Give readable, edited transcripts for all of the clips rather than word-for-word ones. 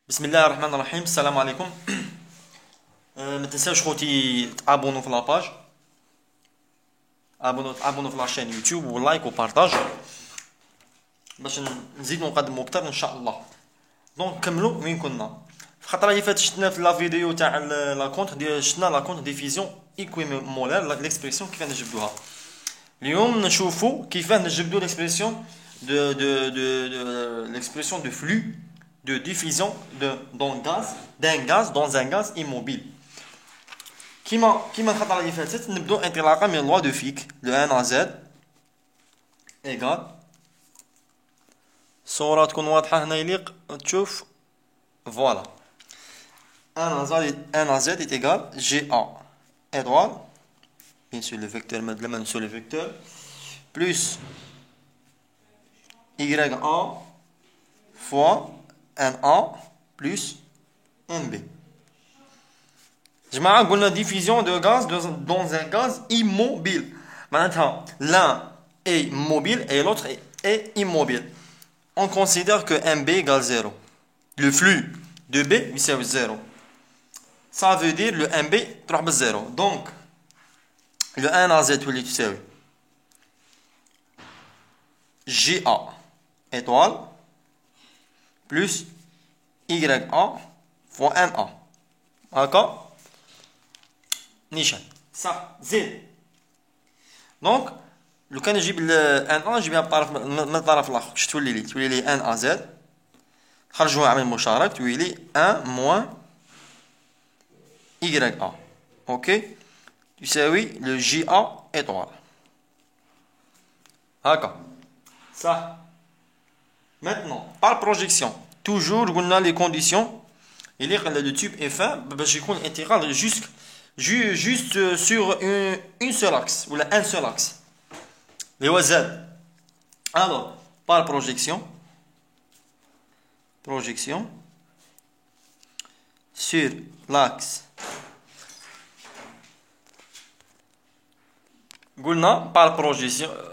بسم الله الرحمن الرحيم. السلام عليكم. ما تنساوش خوتي تابونو في لاباج، ابونو في لاشين يوتيوب ولايك وبارطاج باش نزيدو نقدمو اكثر ان شاء الله. دونك نكملو وين كنا. في الخطره اللي فاتت شفنا في لا فيديو تاع لا كونت ديال شفنا لا كونت ديفيزيون ايكويمولار ليكسبرسيون كيفاه نجبدوها. اليوم نشوفو كيفاه نجبدو ليكسبرسيون de l'expression de flux de diffusion d'un gaz dans un gaz immobile. كيما الخطره اللي فاتت نبدو انطلاقا من لوا دو فيك لو ان ا زد ايغال الصوره تكون واضحه هنا يليق تشوف فوالا ان ا زد est égal GA étoile bien sûr le vecteur مدلما sur le vecteur plus YA fois NA plus NB. جماعة قلنا diffusion de gaz dans un gaz immobile. Maintenant, l'un est mobile et l'autre est immobile. On considère que MB égale 0. Le flux de B c'est 0. Ça veut dire le MB تروح بالزيرو. Donc, le 1AZ تولي تساوي GA étoile plus YA fois NA. D'accord? نيشان صح زيد. دونك لو كان نجيب ان ا نجيبها من الطرف الاخر كش تولي لي ان ا زد خرجوها عامل مشترك تولي لي ان موان y a. اوكي تساوي لو جي ا ايطوال هكا صح. Maintenant par projection toujours قلنا لي كونديسيون اللي قال لو تيوب اف باش يكون انتقال juste sur une seule axe ou un seul axe. Les Z. Alors, par projection sur l'axe. قلنا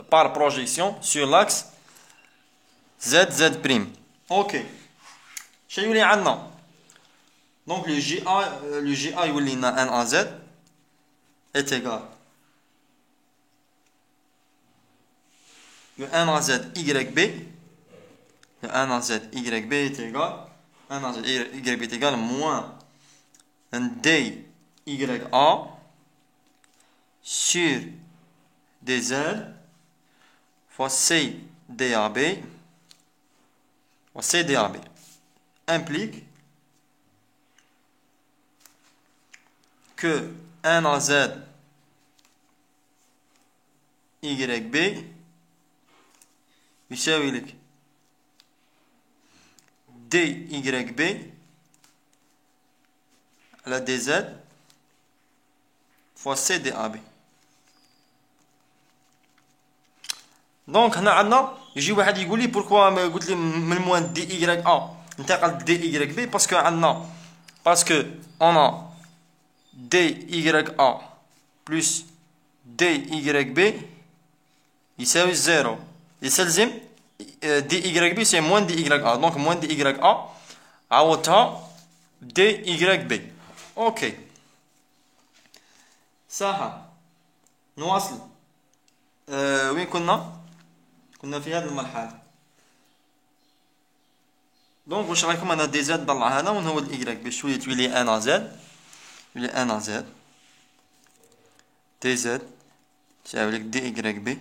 par projection sur l'axe Z'. OK. شنو يولي عندنا؟ Donc le GA يولي لنا ان ا زد est égal le 1 à z YB est égal 1 à z YB est égal moins un DYA sur DZ fois CDAB implique que 1 à z YB يساوي لك DYB على DZ fois CDAB. دونك هنا عندنا يجي واحد يقول لي بوركوا ما قلت لي من موان دي اي ا انتقل دي اي بي باسكو on a DYA plus DYB يساوي 0 يستلزم DYB c'est moins DYA donc moins DYA عوضتها DYB. اوكي صح نواصل. وين كنا في هذا المرحله. دونك واش رايكم انا دي زد طلع هنا وين هو الاي باش شويه تولي ان زد يولي ان زد دي زد تساوي لك دي اي بي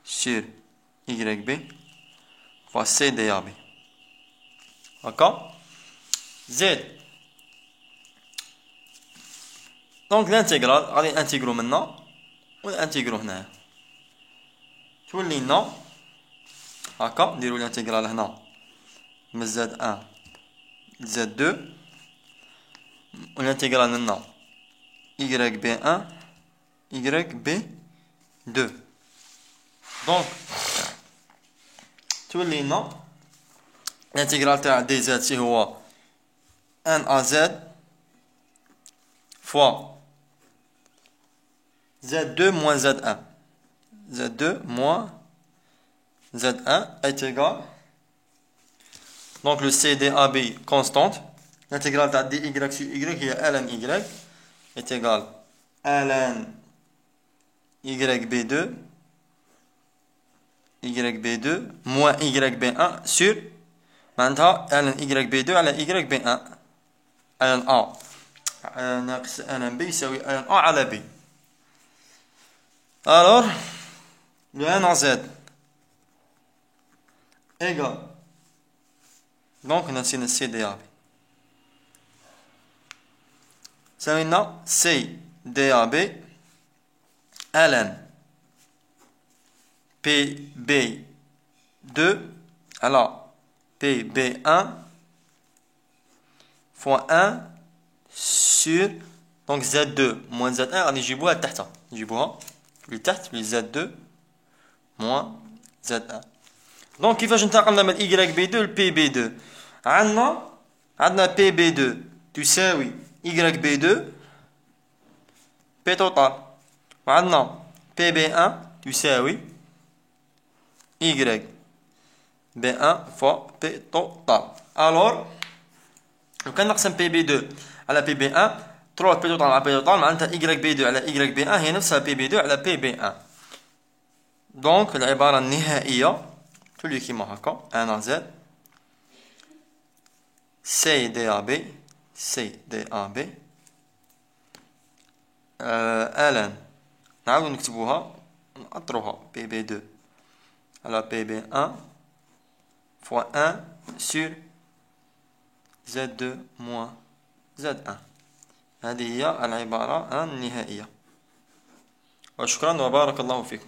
سير اي بي فوا سي دي ا بي هكا زد. دونك الانتيغرال غادي انتيغرو منا ونانتيغرو هنا تولي لنا هكا نديرو الانتيغرال هنا من زد 1 زد 2 والانتيغرال منا YB1 YB2. دونك تولي لنا الانتيغرال تاع دي زد سي هو ان ا زد فوا Z2 moins Z1. Z2 moins Z1 est égal Donc le C DAB constante. L'intégrale de dy sur y est ln y est égal ln YB2 YB2 moins YB1 sur معناتها ln YB2 على YB1 ln A ناقص ln B يساوي ln A على B. Alors le 1 en Z égal donc نسينا C DAB سوينا C DAB ln PB2 على PB1 fois 1 sur donc Z2 moins Z1 غادي نجيبوها لتحت نجيبوها لتحت ل Z2 moins Z1. دونك كيفاش انتقلنا من YB2 ل PB2 عندنا PB2 تساوي YB2 P total وعندنا PB1 تساوي YB1 fois P total. Alors لو كان نقسم PB2 على PB1 تروح P total على P total معناتها YB2 على YB1 هي نفسها PB2 على PB1. دونك العبارة النهائية تولي كيما هكا 1 à Z C DAB ln نعاودو نكتبوها نأطروها PB2 على PB1 fois 1 sur Z2 moins Z1. هذه هي العبارة النهائية. وشكرا وبارك الله فيكم.